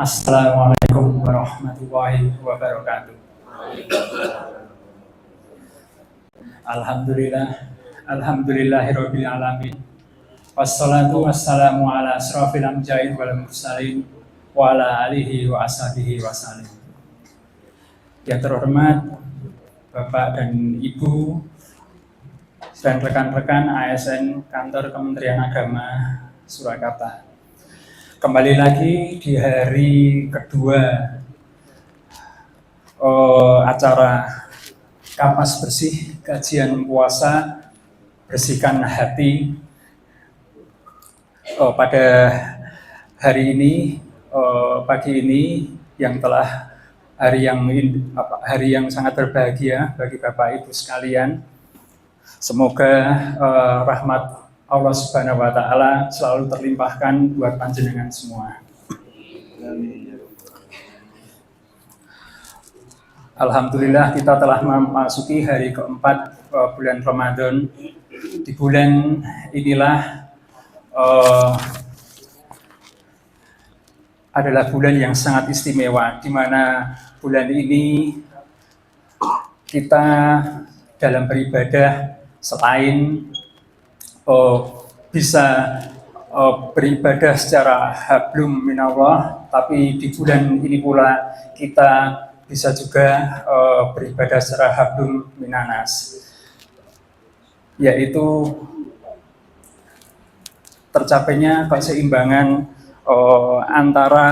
Assalamualaikum warahmatullahi wabarakatuh. Alhamdulillah, alhamdulillahirabbil alamin. Wassalatu wassalamu ala asrofil anbiya'i wal mursalin wa ala alihi wa ashabihi wasallim. Yang terhormat Bapak dan Ibu dan rekan-rekan ASN Kantor Kementerian Agama Surakarta. Kembali lagi di hari kedua acara Kapas Bersih, kajian puasa bersihkan hati. Pada hari ini, pagi ini yang telah hari yang sangat berbahagia bagi Bapak Ibu sekalian. Semoga rahmat Allah Subhanahu wa Ta'ala selalu terlimpahkan buat panjenengan semua. Alhamdulillah, kita telah memasuki hari keempat bulan Ramadan. Di bulan inilah adalah bulan yang sangat istimewa, di mana bulan ini kita dalam beribadah selain bisa beribadah secara hablum minallah, tapi di bulan ini pula kita bisa juga beribadah secara hablum minanas, yaitu tercapainya keseimbangan antara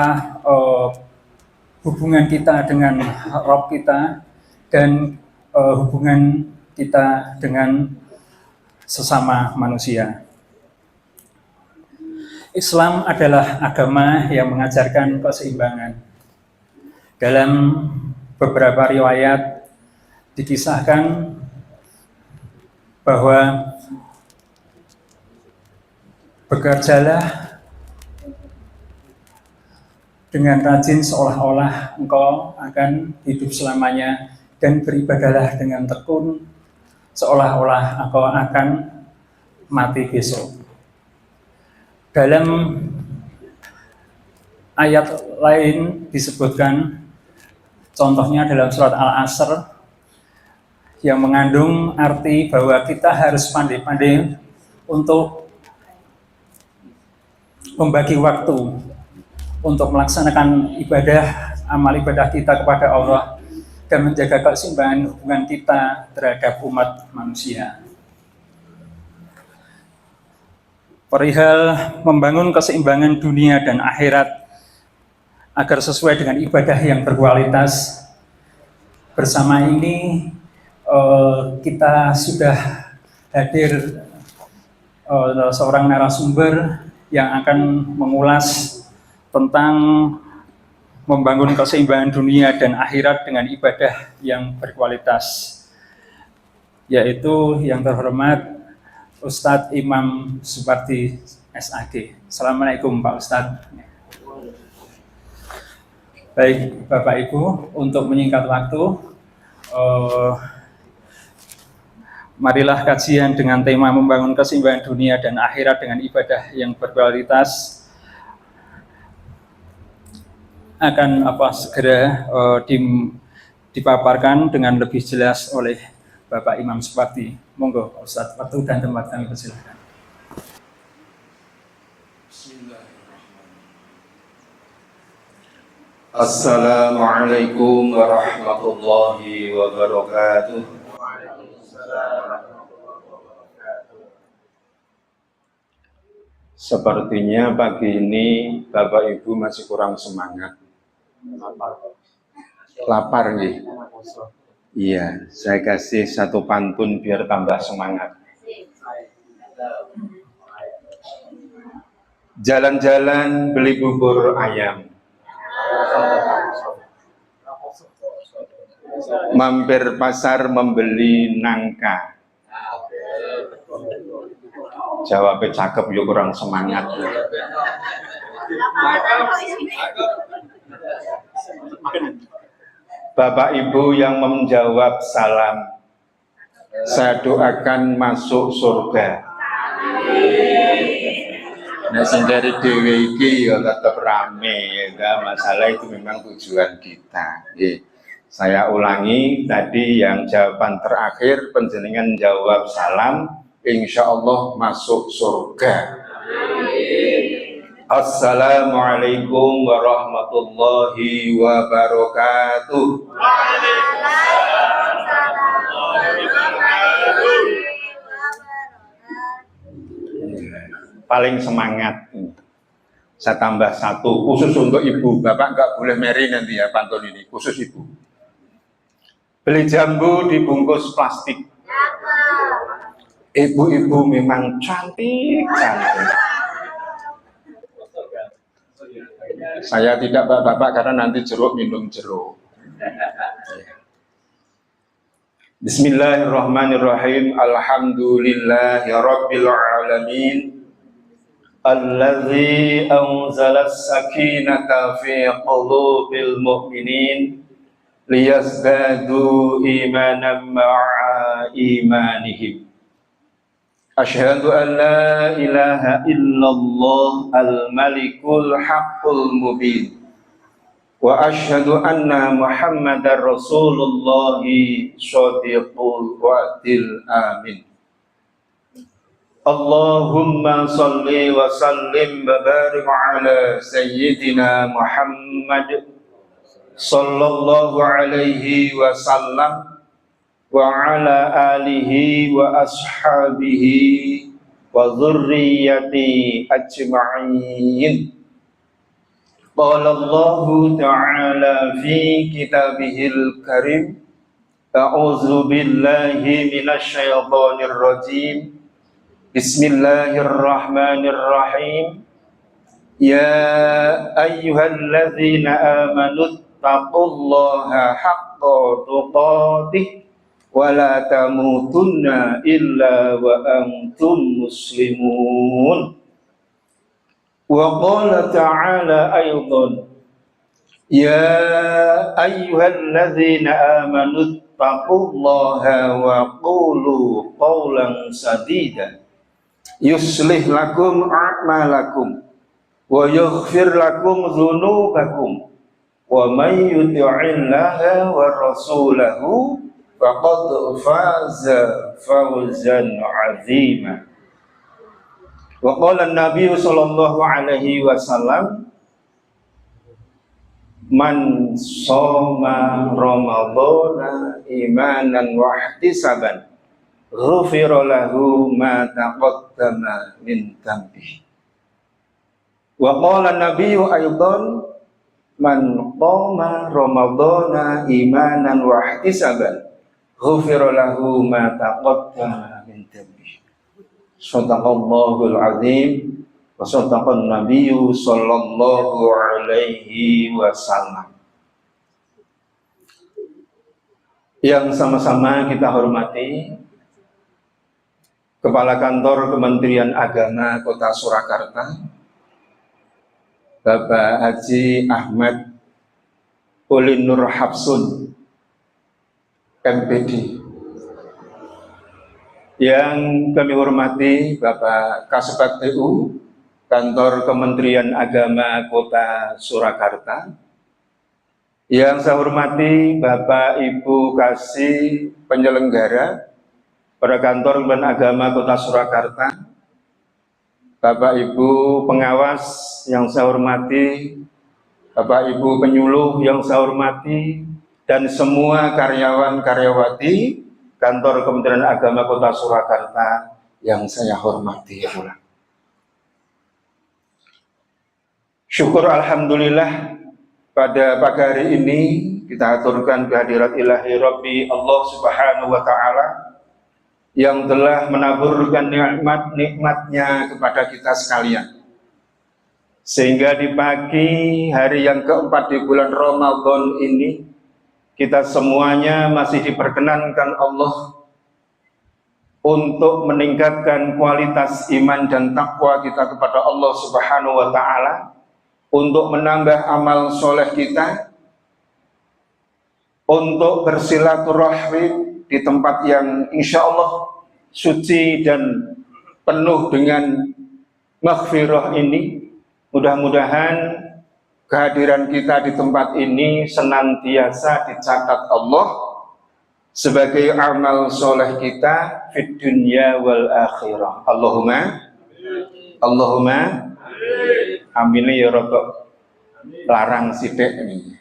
hubungan kita dengan Rabb kita dan hubungan kita dengan sesama manusia. Islam adalah agama yang mengajarkan keseimbangan. Dalam beberapa riwayat dikisahkan bahwa bekerjalah dengan rajin seolah-olah engkau akan hidup selamanya, dan beribadahlah dengan tekun seolah-olah engkau akan mati besok. Dalam ayat lain disebutkan, contohnya dalam surat Al-Asr, yang mengandung arti bahwa kita harus pandai-pandai untuk membagi waktu untuk melaksanakan ibadah, amal ibadah kita kepada Allah, dan menjaga keseimbangan hubungan kita terhadap umat manusia. Perihal membangun keseimbangan dunia dan akhirat agar sesuai dengan ibadah yang berkualitas, bersama ini kita sudah hadir seorang narasumber yang akan mengulas tentang membangun keseimbangan dunia dan akhirat dengan ibadah yang berkualitas, yaitu yang terhormat Ustadz Imam Supardi SAG. Assalamualaikum Pak Ustadz. Baik Bapak Ibu, untuk menyingkat waktu, marilah kajian dengan tema membangun keseimbangan dunia dan akhirat dengan ibadah yang berkualitas akan segera dipaparkan dengan lebih jelas oleh Bapak Imam Supardi. Monggo Pak Ustadz, waktu dan tempat kami persilakan. Assalamualaikum warahmatullahi wabarakatuh. Sepertinya pagi ini Bapak Ibu masih kurang semangat. Lapar nih. Iya, saya kasih satu pantun biar tambah semangat. Jalan-jalan beli bubur ayam, mampir pasar membeli nangka. Jawabnya cakep, yuk kurang semangat. Bapak Ibu yang menjawab salam, saya doakan masuk surga. Nah, sing dari dhewe iki ya tetap rame ya, enggak masalah, itu memang tujuan kita. Nggih. Saya ulangi tadi yang jawaban terakhir, penjenengan jawab salam, insya Allah masuk surga. Assalamualaikum warahmatullahi wabarakatuh. Paling semangat. Saya tambah satu, khusus untuk ibu. Bapak nggak boleh meri nanti ya pantun ini, khusus ibu. Beli jambu dibungkus plastik. Ibu-ibu memang cantik, cantik. Saya tidak bapak-bapak karena nanti jeruk minum jeruk. Bismillahirrahmanirrahim. Alhamdulillahirabbil alamin. Allazi anzala as-sakinata fi qulubil mu'minin liyazdadu imanan ma'a imanihim. Asyhadu an la ilaha illallah al-malikul haqqul mubin wa asyhadu anna muhammadar rasulullah shadiqul wa'dil amin. Allahumma salli wa sallim wa barik ala sayyidina Muhammad sallallahu alaihi wasallam wa ala alihi wa ashabihi wa dhurriyyati ajma'in. Qala Allah ta'ala fi kitabihil karim, a'udzu billahi minasy syaithanir rajim. Bismillahirrahmanirrahim. Ya ayyuhalladzina amanu taqullaha haqqa tuqatih wa la tamutunna illa wa antum muslimun. Wa qala ta'ala aydan, ya ayyuhalladzina amanu taqullaha wa qulu qawlan sadida yuslih lakum a'malakum wa yaghfir lakum dzunubakum wa may yuti'illaha wa rasulahu faqad faza fawzan 'azima. Wa qala an-nabiy sallallahu alaihi wasallam, man shoma ramadhana imanan wa ihtisaban ghufira lahu ma taqaddama min dhanbihi. Wa qala an-nabiyyu aidan, man qama ramadhana imanan wa ihtisaban ghufira lahu ma taqaddama min dhanbihi. Shadaqallahul azim wa sadaqan nabiyyu sallallahu alaihi wasallam. Yang sama-sama kita hormati Kepala Kantor Kementerian Agama Kota Surakarta, Bapak Haji Ahmad Ulin Nur Hafsun, MPD. Yang kami hormati Bapak Kasubag TU, Kantor Kementerian Agama Kota Surakarta. Yang saya hormati Bapak Ibu Kasih Penyelenggara pada Kantor Kementerian Agama Kota Surakarta, Bapak Ibu pengawas yang saya hormati, Bapak Ibu penyuluh yang saya hormati, dan semua karyawan-karyawati Kantor Kementerian Agama Kota Surakarta yang saya hormati pula. Syukur alhamdulillah pada pagi hari ini kita aturkan kehadirat ilahi Rabbi Allah Subhanahu wa Ta'ala yang telah menaburkan nikmat-nikmatnya kepada kita sekalian, sehingga di pagi hari yang keempat di bulan Ramadan ini kita semuanya masih diperkenankan Allah untuk meningkatkan kualitas iman dan takwa kita kepada Allah Subhanahu wa Ta'ala, untuk menambah amal soleh kita, untuk bersilaturahmi di tempat yang insya Allah suci dan penuh dengan maghfirah ini, mudah-mudahan kehadiran kita di tempat ini senantiasa dicatat Allah sebagai amal soleh kita fid dunya wal akhirah. Allahumma amin ya rabbal larang sithik ini.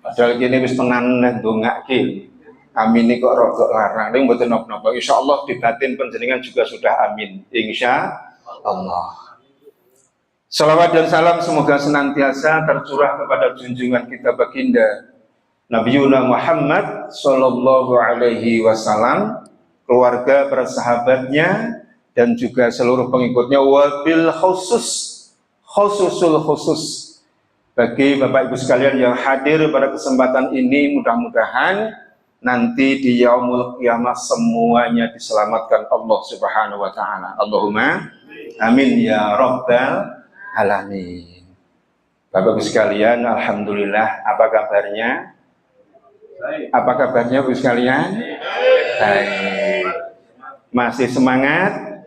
Padahal kene wis tenan ndongake. Amin ini kok rodok larang. Ning mboten napa-napa. Insyaallah di batin panjenengan juga sudah amin. Insyaallah. Salawat dan salam semoga senantiasa tercurah kepada junjungan kita baginda Nabiuna Muhammad sallallahu alaihi wasallam, keluarga, para sahabatnya, dan juga seluruh pengikutnya, wabil khususul khusus bagi Bapak Ibu sekalian yang hadir pada kesempatan ini. Mudah-mudahan nanti di yaumul qiyamah semuanya diselamatkan Allah Subhanahu wa taala. Allahumma amin ya rabbal alamin. Bapak Ibu sekalian, alhamdulillah, apa kabarnya? Apa kabarnya Ibu sekalian? Baik. Masih semangat?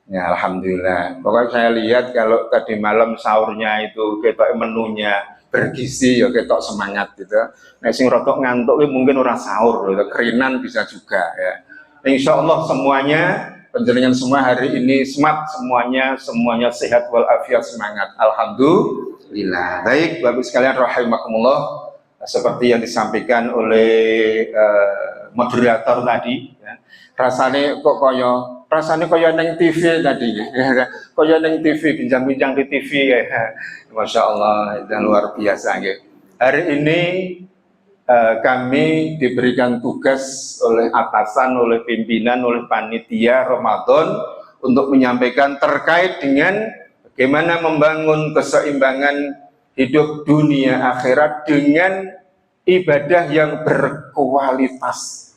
Ya, alhamdulillah. Pokoknya saya lihat kalau tadi malam sahurnya itu ketok menunya bergizi ya ketok semangat gitu. Nah, sing rotok ngantuk mungkin orang sahur, kerinan bisa juga ya. Insya Allah semuanya penjenengan semua hari ini smart, semuanya sehat walafiat, semangat. Alhamdulillah. Baik, Bapak sekalian rahimakumullah, seperti yang disampaikan oleh moderator tadi, ya. Rasanya kaya neng TV tadi, ya. Kaya neng TV, bincang-bincang di TV, ya. Masya Allah, itu luar biasa. Ya. Hari ini kami diberikan tugas oleh atasan, oleh pimpinan, oleh panitia Ramadan untuk menyampaikan terkait dengan bagaimana membangun keseimbangan hidup dunia akhirat dengan ibadah yang berkualitas.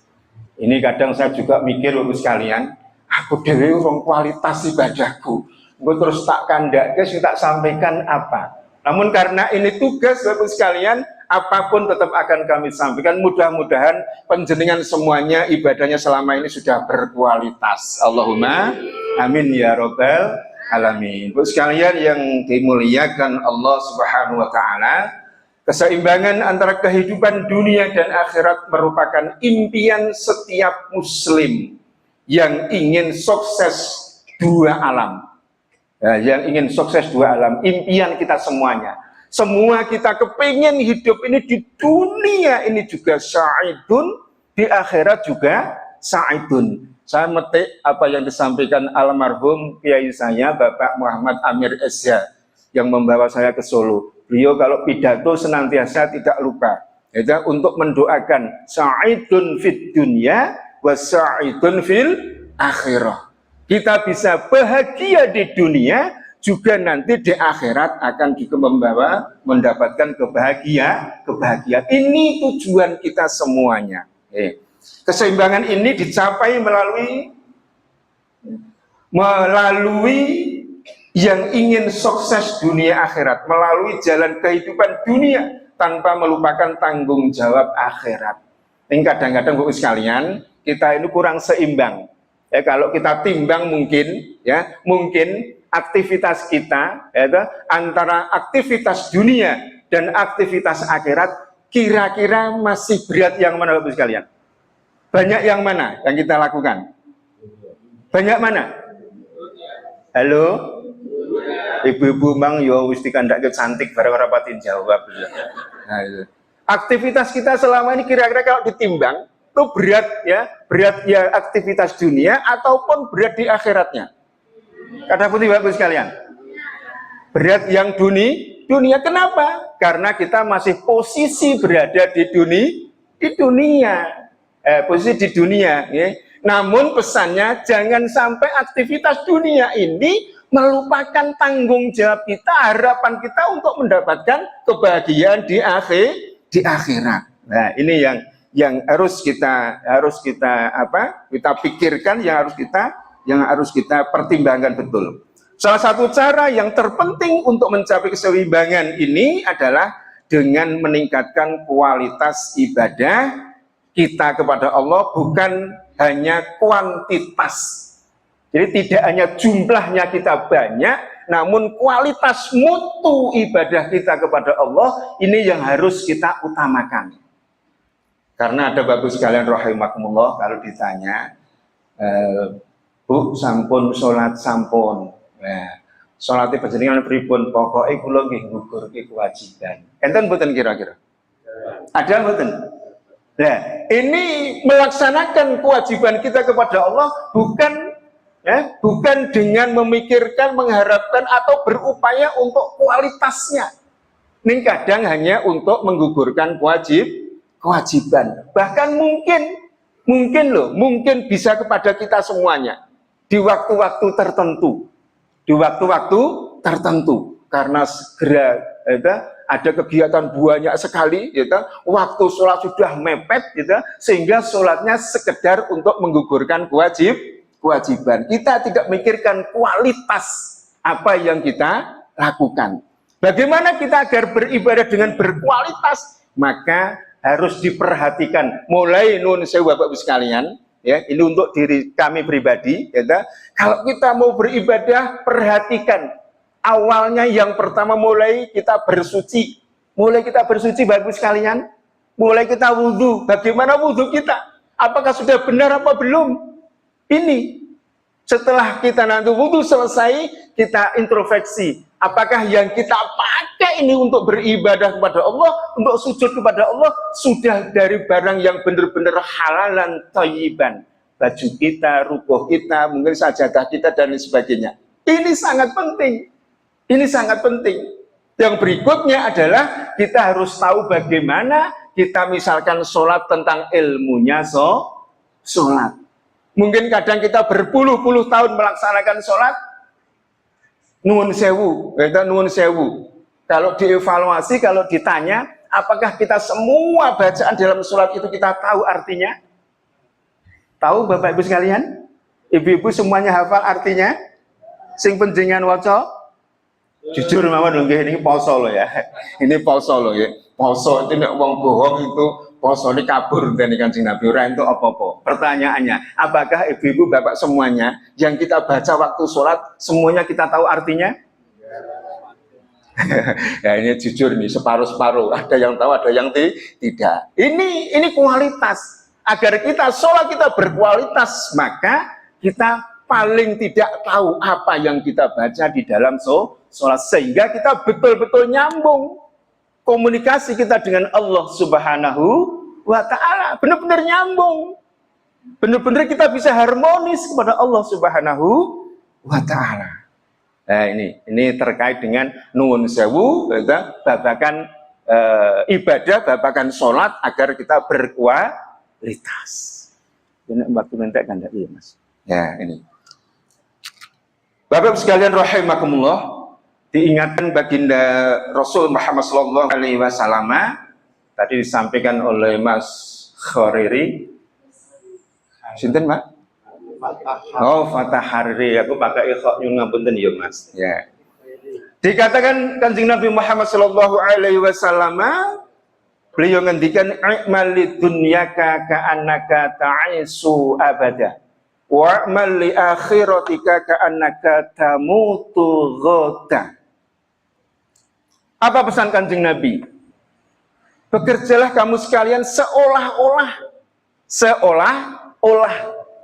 Ini kadang saya juga mikir Bapak sekalian, aku dewe urung kualitas ibadahku, gue terus tak kandak, tak sampaikan apa. Namun karena ini tugas Bapak sekalian, apapun tetap akan kami sampaikan. Mudah-mudahan penjenengan semuanya ibadahnya selama ini sudah berkualitas. Allahumma amin ya rabbal alamin. Bapak sekalian yang dimuliakan Allah Subhanahu wa taala, keseimbangan antara kehidupan dunia dan akhirat merupakan impian setiap muslim yang ingin sukses dua alam. Ya, yang ingin sukses dua alam, impian kita semuanya. Semua kita kepingin hidup ini di dunia ini juga sa'idun, di akhirat juga sa'idun. Saya metik apa yang disampaikan almarhum kiai saya Bapak Muhammad Amir Esya yang membawa saya ke Solo. Beliau kalau pidato senantiasa tidak lupa ya, untuk mendoakan sa'idun fid dunya wa sa'idun fil akhirah. Kita bisa bahagia di dunia, juga nanti di akhirat akan juga mendapatkan kebahagiaan. Ini tujuan kita semuanya. Keseimbangan ini dicapai melalui yang ingin sukses dunia akhirat, melalui jalan kehidupan dunia tanpa melupakan tanggung jawab akhirat. Ini kadang-kadang Bapak sekalian, kita ini kurang seimbang. Ya, kalau kita timbang mungkin aktivitas kita ya, antara aktivitas dunia dan aktivitas akhirat kira-kira masih berat yang mana Bapak sekalian? Banyak yang mana yang kita lakukan? Banyak mana? Halo? Ibu-ibu mang yo wis dikandake cantik bareng ora pati jawab. Nah, itu. Aktivitas kita selama ini kira-kira kalau ditimbang itu berat ya aktivitas dunia ataupun berat di akhiratnya. Kata putih Bapak sekalian, berat yang dunia. Kenapa? Karena kita masih posisi berada di dunia, posisi di dunia. Ya. Namun pesannya jangan sampai aktivitas dunia ini melupakan tanggung jawab kita, harapan kita untuk mendapatkan kebahagiaan di akhirat. Nah, ini yang harus kita pikirkan, yang harus kita pertimbangkan betul. Salah satu cara yang terpenting untuk mencapai keseimbangan ini adalah dengan meningkatkan kualitas ibadah kita kepada Allah, bukan hanya kuantitas. Jadi tidak hanya jumlahnya kita banyak, namun kualitas mutu ibadah kita kepada Allah ini yang harus kita utamakan. Karena ada bapak sekalian rahimakumullah, kalau ditanya, Bu, sampun sholat sampun. Nah, sholatnya panjenengan pripun? Pokoknya kula nggih ngugurke kewajiban. Enten mboten kira-kira? Ada mboten? Nah, ini melaksanakan kewajiban kita kepada Allah bukan dengan memikirkan, mengharapkan atau berupaya untuk kualitasnya. Ini kadang hanya untuk menggugurkan kewajiban. Bahkan mungkin bisa kepada kita semuanya di waktu-waktu tertentu. Karena segera ada kegiatan banyak sekali, waktu sholat sudah mepet, sehingga sholatnya sekedar untuk menggugurkan kewajiban. Kita tidak memikirkan kualitas apa yang kita lakukan. Bagaimana kita agar beribadah dengan berkualitas? Maka harus diperhatikan. Mulai nun sewu Bapak Ibu sekalian, ya, ini untuk diri kami pribadi, kalau kita mau beribadah, perhatikan. Awalnya yang pertama mulai kita bersuci. Bapak Ibu sekalian. Mulai kita wudhu. Bagaimana wudhu kita? Apakah sudah benar apa belum? Ini setelah kita nanti wudhu selesai, kita introspeksi. Apakah yang kita pakai ini untuk beribadah kepada Allah, untuk sujud kepada Allah, sudah dari barang yang benar-benar halalan thayyiban. Baju kita, rukuh kita, mungkin sajadah kita, dan lain sebagainya. Ini sangat penting. Yang berikutnya adalah kita harus tahu bagaimana kita misalkan sholat tentang ilmunya sholat. Mungkin kadang kita berpuluh-puluh tahun melaksanakan sholat, nuwun sewu. Kalau dievaluasi, kalau ditanya, apakah kita semua bacaan dalam sholat itu kita tahu artinya? Tahu Bapak Ibu sekalian? Ibu-ibu semuanya hafal artinya? Sing penjenengan waca? Jujur mawon nggih, ini poso loh ya. Ini poso loh ya. Poso itu nek wong bohong itu poso ini kabur dari Kanjeng Nabi, ora entuk apa-apa. Pertanyaannya, apakah ibu-ibu bapak semuanya yang kita baca waktu sholat semuanya kita tahu artinya? Ya ini jujur nih, separuh-separuh. Ada yang tahu, ada yang tidak. Ini kualitas. Agar kita sholat kita berkualitas, maka kita paling tidak tahu apa yang kita baca di dalam sholat, sehingga kita betul-betul nyambung komunikasi kita dengan Allah Subhanahu wa Ta'ala, benar-benar nyambung, benar-benar kita bisa harmonis kepada Allah Subhanahu wa Ta'ala. Nah, ini terkait dengan nuwun sewu, babakan ibadah, babakan sholat agar kita berkualitas. Ini waktu nanti kan iya Mas. Ya ini. Bapak sekalian rahimakumullah, diingatkan baginda Rasul Muhammad sallallahu alaihi wasallam tadi disampaikan oleh Mas Khariri. Sinten, Pak? Oh, Fatah Hariri. Aku pakai ikhok nyun ngapunten ya, Mas. Ya. Dikatakan Kanjeng Nabi Muhammad sallallahu alaihi wasallam, beliau ngendikan i'mal lidunyaka ka'annaka ta'isu abada. Wa'mal li akhiratika ka'annaka tamutu ghadan. Apa pesan Kanjeng Nabi? Bekerjalah kamu sekalian seolah-olah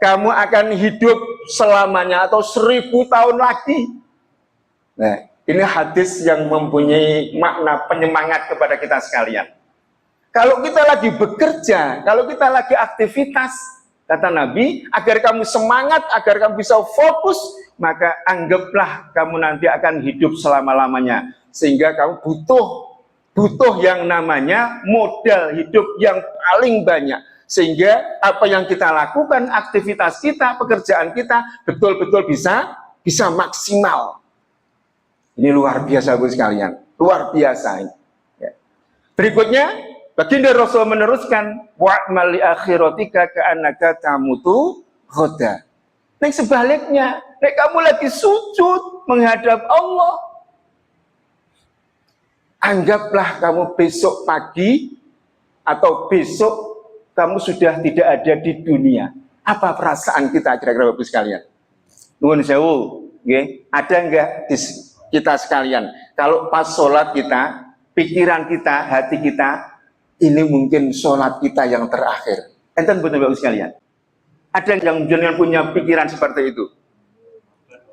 kamu akan hidup selamanya atau 1000 tahun lagi. Nah, ini hadis yang mempunyai makna penyemangat kepada kita sekalian. Kalau kita lagi bekerja, kalau kita lagi aktivitas, kata Nabi, agar kamu semangat, agar kamu bisa fokus, maka anggaplah kamu nanti akan hidup selama-lamanya. Sehingga kamu butuh yang namanya modal hidup yang paling banyak. Sehingga apa yang kita lakukan, aktivitas kita, pekerjaan kita, betul-betul bisa maksimal. Ini luar biasa Bu sekalian, luar biasa ini. Ya. Berikutnya, baginda Rasul meneruskan, wa'mal li akhiratika ka'annaka tamutu ghadan. Nek sebaliknya, nek kamu lagi sujud menghadap Allah, anggaplah kamu besok pagi atau besok kamu sudah tidak ada di dunia. Apa perasaan kita kira-kira Bapak sekalian? Nuwun sewu, nggih. Ada enggak di kita sekalian kalau pas sholat kita, pikiran kita, hati kita ini mungkin sholat kita yang terakhir. Enten betul Bapak sekalian. Ada yang jangan punya pikiran seperti itu?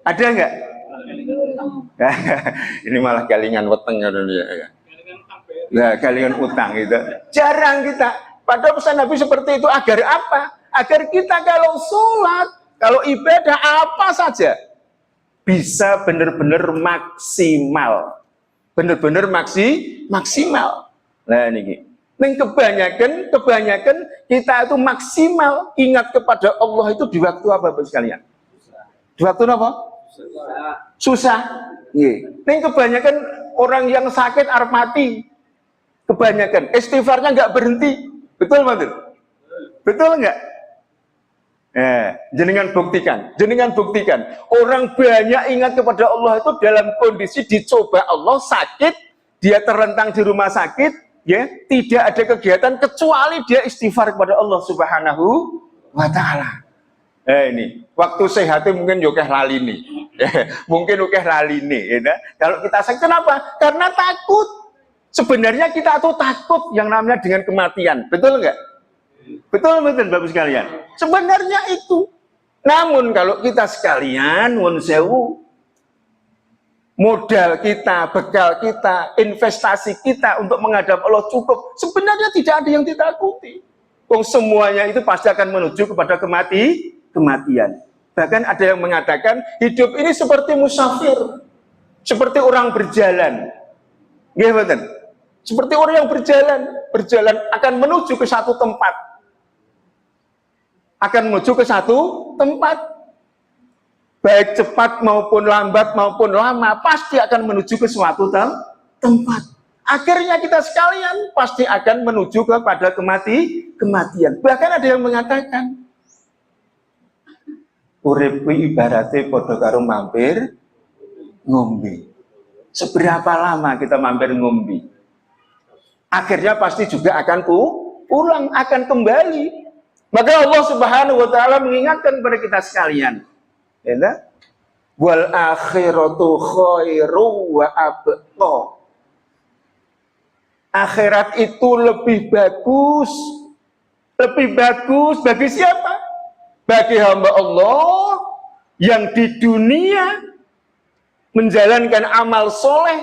Ada enggak? Ini malah galingan weteng ya. Nah, galingan utang gitu. Jarang kita. Padahal pesan Nabi seperti itu agar apa? Agar kita kalau sholat, kalau ibadah apa saja bisa benar-benar maksimal. Benar-benar maksimal. Nah ini. Dan kebanyakan kita itu maksimal ingat kepada Allah itu di waktu apa Bapak sekalian? Di waktu apa? Susah. Dan kebanyakan orang yang sakit arep mati, kebanyakan istighfarnya nggak berhenti. Betul betul? Betul nggak? Jenengan buktikan. Orang banyak ingat kepada Allah itu dalam kondisi dicoba Allah, sakit, dia terlentang di rumah sakit. Ya, tidak ada kegiatan kecuali dia istighfar kepada Allah Subhanahu wa taala. Ini waktu sehatnya mungkin juga lali nih. Mungkin juga lali nih, ya. Kalau kita sakit kenapa? Karena takut. Sebenarnya kita tuh takut yang namanya dengan kematian. Betul enggak? Betul Bapak sekalian. Sebenarnya itu. Namun kalau kita sekalian won sewu, modal kita, bekal kita, investasi kita untuk menghadap Allah cukup. Sebenarnya tidak ada yang ditakuti. Semuanya itu pasti akan menuju kepada kematian. Bahkan ada yang mengatakan hidup ini seperti musafir, seperti orang berjalan. Gimana? Seperti orang yang berjalan akan menuju ke satu tempat. Baik cepat maupun lambat maupun lama pasti akan menuju ke suatu tempat. Akhirnya kita sekalian pasti akan menuju kepada kematian. Bahkan ada yang mengatakan urip kuwi ibarate padha karo mampir ngombe. Seberapa lama kita mampir ngombe? Akhirnya pasti juga akan pulang, akan kembali. Maka Allah Subhanahu wa taala mengingatkan kepada kita sekalian. Ya, wal akhiratu khairu wa abqa. Akhirat itu lebih bagus bagi siapa? Bagi hamba Allah yang di dunia menjalankan amal soleh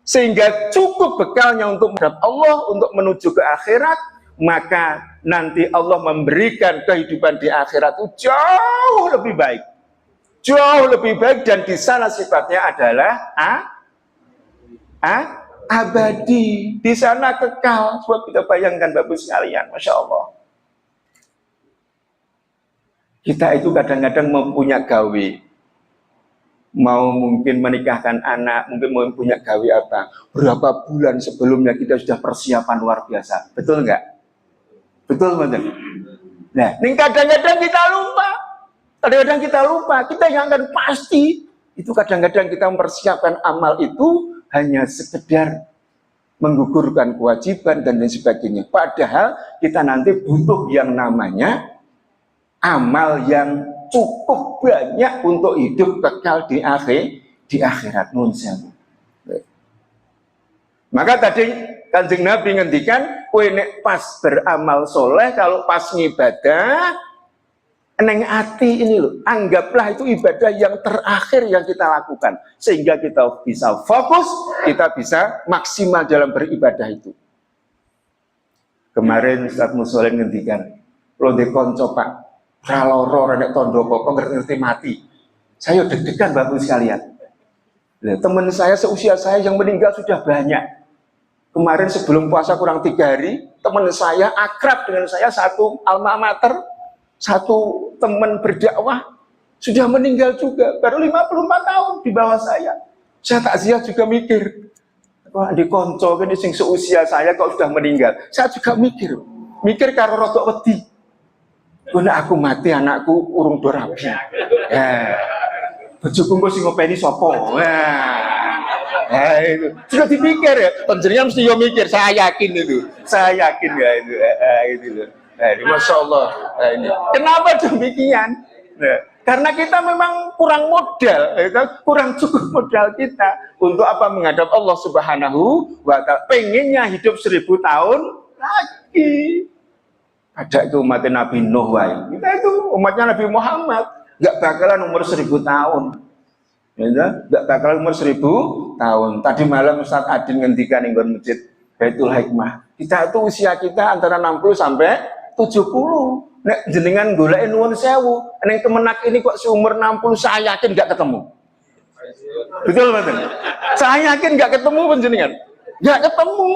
sehingga cukup bekalnya untuk menghadap Allah, untuk menuju ke akhirat. Maka nanti Allah memberikan kehidupan di akhirat itu jauh lebih baik. Dan di sana sifatnya adalah abadi. Di sana kekal. Sebab kita bayangkan Bapak sekalian, Masya Allah. Kita itu kadang-kadang mempunyai gawe. Mau mungkin menikahkan anak, mungkin mau punya gawe apa. Berapa bulan sebelumnya kita sudah persiapan luar biasa. Betul nggak? Betul betul. Nah, ini kadang-kadang kita lupa. Kita yang akan pasti itu kadang-kadang kita mempersiapkan amal itu hanya sekedar menggugurkan kewajiban dan lain sebagainya. Padahal kita nanti butuh yang namanya amal yang cukup banyak untuk hidup kekal di akhirat. Maka tadi Kanjeng Nabi ngendikan, kowe nek pas beramal soleh, kalau pas ngibadah, neng ati ini loh, anggaplah itu ibadah yang terakhir yang kita lakukan, sehingga kita bisa fokus, kita bisa maksimal dalam beribadah itu. Kemarin Ustaz Musoleh ngendikan, lo dekonco Pak, kalau renek tondo kok ngerti mati, saya deg-degan Bapak sekalian. Teman saya seusia saya yang meninggal sudah banyak. Kemarin sebelum puasa kurang 3 hari, teman saya akrab dengan saya, satu alma mater, satu teman berdakwah, sudah meninggal juga, baru 54 tahun di bawah saya. Saya takziah juga mikir, wah di konco ini sing seusia saya kok sudah meninggal. Saya juga mikir karo rodok wedi. Guna aku mati, anakku urung do rabi. Bojoku engko sing ngopeni sapa? Itu sudah dipikir ya, penjenengan mesti yo mikir, saya yakin ya itu, ini Masya Allah. Ini kenapa demikian? Karena kita memang kurang modal, kurang cukup modal kita untuk apa menghadap Allah Subhanahu wa Ta'ala. Pengennya hidup 1000 tahun lagi. Ada itu umatnya Nabi Nuh, kita itu umatnya Nabi Muhammad, nggak bakalan umur 1000 tahun. Nggak bakalan umur 1000 tahun. Tadi malam Ustaz Adin ngendikan di masjid Baitul Hikmah. Kita itu usia kita antara 60 sampai 70. Nek jenengan golek nuwun sewu, ning Kemenak ini kok seumur 60 saya yakin nggak ketemu. Betul betul. Saya yakin nggak ketemu penjenengan. Nggak ketemu.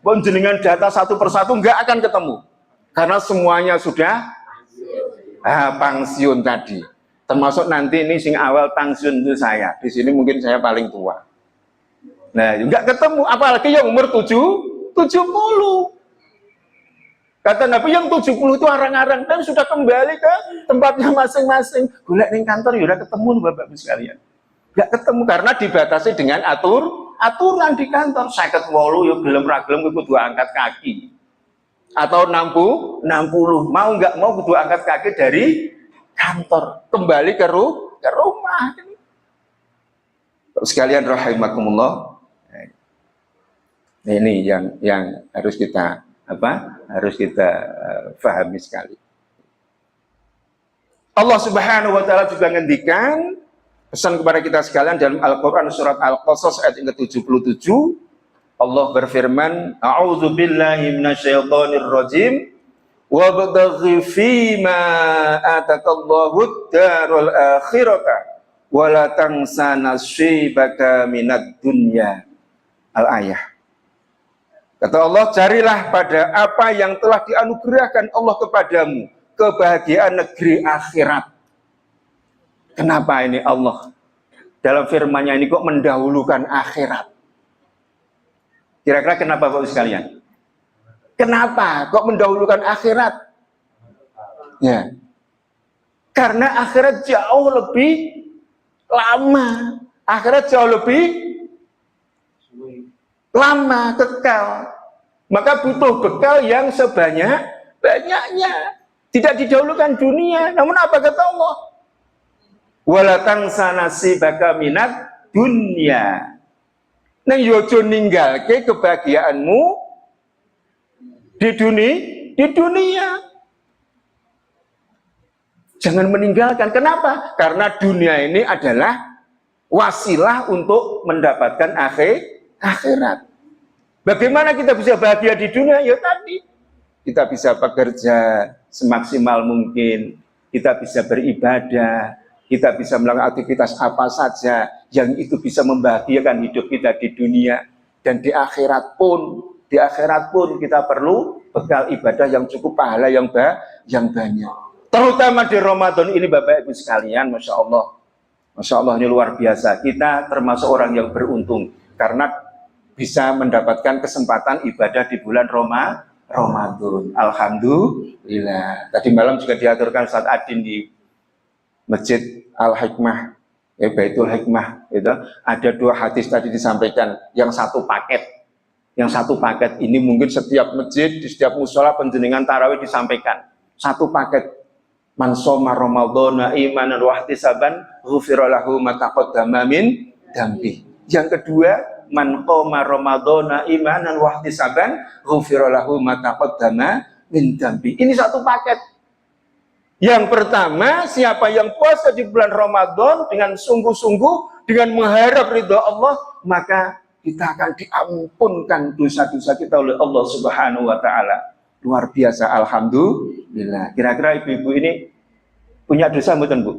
Penjenengan data satu persatu nggak akan ketemu. Karena semuanya sudah pensiun tadi. Termasuk nanti ini sing awal pensiun itu saya. Di sini mungkin saya paling tua. Nah, nggak ketemu apalagi yang umur 70. Kata Nabi yang 70 itu arang-arang dan sudah kembali ke tempatnya masing-masing. Golek ning kantor ya udah ketemu Bapak-Ibu sekalian. Enggak ketemu karena dibatasi dengan aturan di kantor. 58 ya gelem ra gelem kudu angkat kaki. Atau 60 mau enggak mau kudu angkat kaki dari kantor, kembali ke rumah. Sekalian rahimakumullah. Ini yang harus kita pahami sekali. Allah Subhanahu wa Ta'ala juga ngendikan pesan kepada kita sekalian dalam Al-Qur'an surat Al-Qasas ayat yang ke-77. Allah berfirman, a'udzu billahi minasyaitonir rajim wabtaghi fima atakallahu darul akhirata wala tansa nasibaka minad dunya. Al-ayah. Kata Allah, carilah pada apa yang telah dianugerahkan Allah kepadamu, kebahagiaan negeri akhirat. Kenapa ini Allah dalam firman-Nya ini kok mendahulukan akhirat? Kira-kira kenapa Bapak sekalian? Kenapa kok mendahulukan akhirat? Ya. Karena akhirat jauh lebih lama. Akhirat jauh lebih lama, kekal. Maka butuh bekal yang sebanyak-banyaknya. Tidak didahulukan dunia. Namun apa kata Allah? Wala tansa nasibaka minad dunya. Nang yojo ninggalke kebahagiaanmu di dunia. Jangan meninggalkan. Kenapa? Karena dunia ini adalah wasilah untuk mendapatkan akhirat. Bagaimana kita bisa bahagia di dunia? Ya tadi, kita bisa bekerja semaksimal mungkin, kita bisa beribadah, kita bisa melakukan aktivitas apa saja yang itu bisa membahagiakan hidup kita di dunia. Dan di akhirat pun kita perlu bekal ibadah yang cukup, pahala yang banyak. Terutama di Ramadan ini Bapak Ibu sekalian, Masya Allah ini luar biasa. Kita termasuk orang yang beruntung karena bisa mendapatkan kesempatan ibadah di bulan Ramadan. Alhamdulillah. Tadi malam juga diaturkan Ustaz Adin di Masjid Al-Hikmah, Baitul Hikmah. Itu ada 2 hadis tadi disampaikan. Yang satu paket ini mungkin setiap masjid, di setiap mushola penjenengan tarawih disampaikan. Satu paket. Man shoma Ramadhana imanan wa ihtisaban ghufira lahu ma taqaddama min dambi. Yang kedua, man qoma Ramadhana imanan wa ihtisaban ghufira lahu ma taqaddama min dambi. Ini satu paket. Yang pertama, siapa yang puasa di bulan Ramadan dengan sungguh-sungguh, dengan mengharap ridha Allah, maka kita akan diampunkan dosa-dosa kita oleh Allah Subhanahu wa Ta'ala. Luar biasa, alhamdulillah. Kira-kira ibu-ibu ini punya dosa mboten, Bu?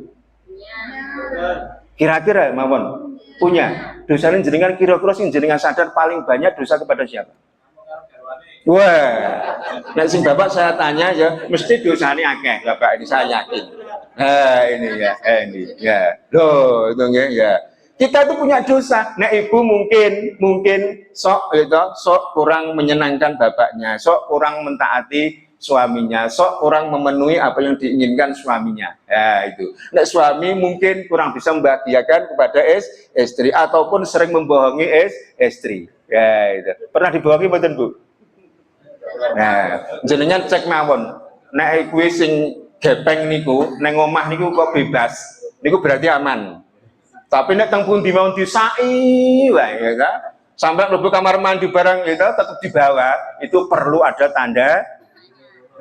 Kira-kira mawon punya. Dosanya jenengan kira-kira sing jenengan sadar paling banyak dosa kepada siapa? Wah, nek sing Bapak saya tanya ya, mesti dosanya akeh, Bapak ini saya yakin. Ini ya. Loh, itu ya. Kita tuh punya dosa. Nah, ibu mungkin sok kurang menyenangkan bapaknya, sok kurang mentaati suaminya, sok kurang memenuhi apa yang diinginkan suaminya. Ya, itu. Nah, suami mungkin kurang bisa membahagiakan kepada istri ataupun sering membohongi istri. Ya, itu. Pernah dibohongi mboten, Bu? Nah, jenengan cek mawon. Nek kuwi sing gepeng niku neng omah niku kok bebas, niku berarti aman. Tapi nek teng pundi mau disai wae ya kan. Sampai mlebu kamar mandi barang itu tetap dibawa, itu perlu ada tanda.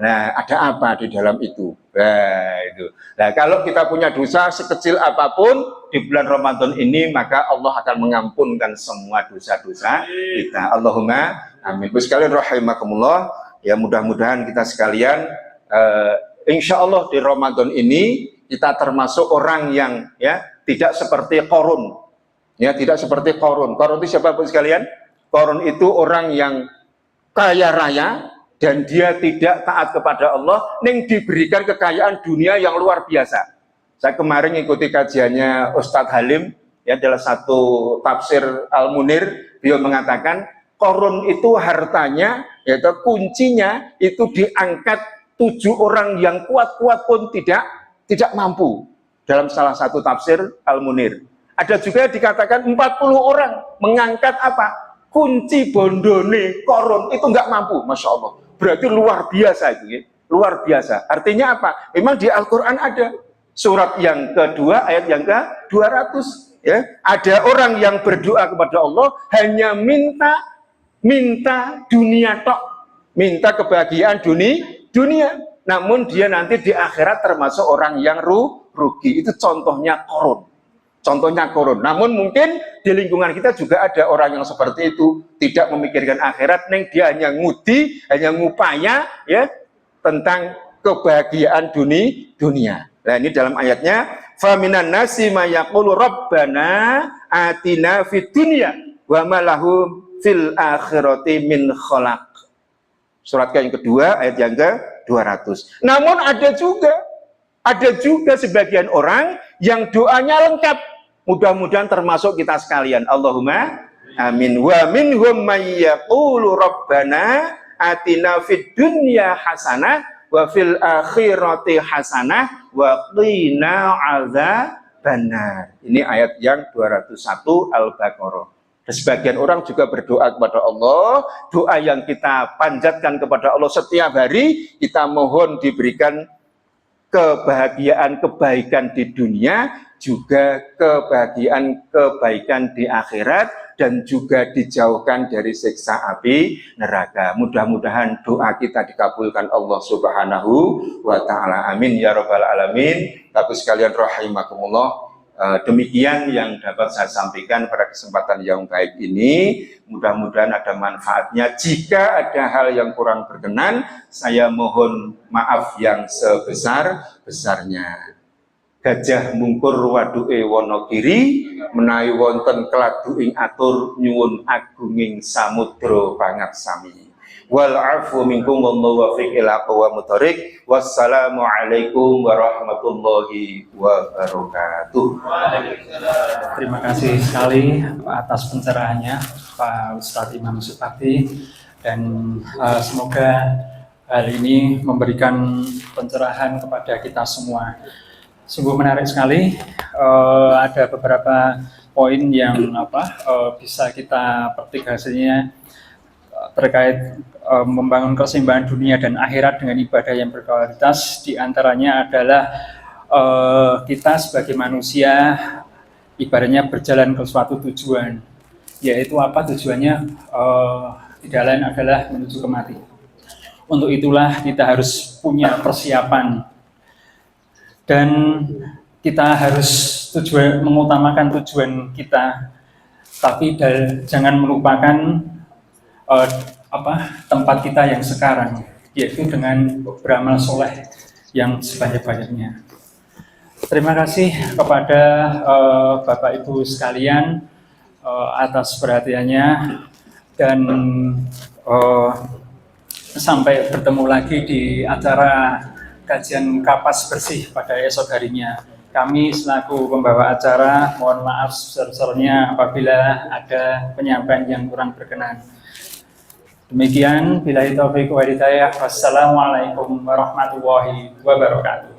Nah, ada apa di dalam itu? Nah, itu. Nah, kalau kita punya dosa sekecil apapun di bulan Ramadan ini, maka Allah akan mengampunkan semua dosa-dosa kita. Allahumma amin. Terus sekalian rahimakumullah, ya mudah-mudahan kita sekalian insya Allah di Ramadan ini kita termasuk orang yang ya tidak seperti Qarun. Ya, tidak seperti Qarun. Qarun itu siapa Bu sekalian? Qarun itu orang yang kaya raya dan dia tidak taat kepada Allah, yang diberikan kekayaan dunia yang luar biasa. Saya kemarin mengikuti kajiannya Ustadz Halim, ya dalam satu tafsir Al-Munir, beliau mengatakan Qarun itu hartanya, yaitu kuncinya itu diangkat 7 orang yang kuat-kuat pun tidak mampu. Dalam salah satu tafsir Al-Munir. Ada juga dikatakan 40 orang mengangkat apa? Kunci bondone Qarun itu nggak mampu, Masya Allah. Berarti luar biasa itu, ya. Luar biasa. Artinya apa? Memang di Al-Quran ada surat yang kedua, ayat yang ke-200. Ya. Ada orang yang berdoa kepada Allah hanya minta dunia tok, minta kebahagiaan dunia. Namun dia nanti di akhirat termasuk orang yang rugi. Itu contohnya Qarun. Contohnya Qarun. Namun mungkin di lingkungan kita juga ada orang yang seperti itu, tidak memikirkan akhirat, neng dia hanya ngudi, hanya ngupaya ya tentang kebahagiaan dunia. Nah, ini dalam ayatnya, faminan nasi may yaqulu rabbana atina fid dunya wa ma lahum fil akhirati min khalaq. Surat yang kedua, ayat yang ke-200. Namun ada juga sebagian orang yang doanya lengkap. Mudah-mudahan termasuk kita sekalian. Allahumma amin. Wa minhum may yaqulu rabbana atina fid dunya hasanah wa fil akhirati hasanah wa qina adzabannar. Ini ayat yang 201 Al-Baqarah. Sebagian orang juga berdoa kepada Allah, doa yang kita panjatkan kepada Allah setiap hari, kita mohon diberikan kebahagiaan, kebaikan di dunia, juga kebaikan di akhirat, dan juga dijauhkan dari siksa api neraka. Mudah-mudahan doa kita dikabulkan Allah Subhanahu wa Ta'ala. Amin ya Rabbal Alamin. Bapak sekalian rahimakumullah. Demikian yang dapat saya sampaikan pada kesempatan yang baik ini. Mudah-mudahan ada manfaatnya. Jika ada hal yang kurang berkenan, saya mohon maaf yang sebesar-besarnya. Gajah mungkur waduke Wonogiri, menawi wonten keladuing atur nyuwun agunging samudra pangarsami. Wal afu minkum wallahu wafiq ila aqwamit thoriq. Wassalamu alaikum warahmatullahi wabarakatuh. Terima kasih sekali atas pencerahannya Pak Ustadz Imam Supati, dan semoga hal ini memberikan pencerahan kepada kita semua. Sungguh menarik sekali. Ada beberapa poin yang bisa kita petik hasilnya terkait membangun keseimbangan dunia dan akhirat dengan ibadah yang berkualitas. Di antaranya adalah kita sebagai manusia ibaratnya berjalan ke suatu tujuan, yaitu apa tujuannya? Tidak lain adalah menuju kematian. Untuk itulah kita harus punya persiapan, dan kita harus mengutamakan tujuan kita, tapi jangan melupakan tempat kita yang sekarang, yaitu dengan beramal soleh yang sebanyak-banyaknya. Terima kasih kepada Bapak Ibu sekalian atas perhatiannya, dan sampai bertemu lagi di acara kajian kapas bersih pada esok harinya. Kami selaku pembawa acara mohon maaf sebesar-besarnya apabila ada penyampaian yang kurang berkenan. Demikian, billahi taufiq wal hidayah. Wassalamualaikum warahmatullahi wabarakatuh.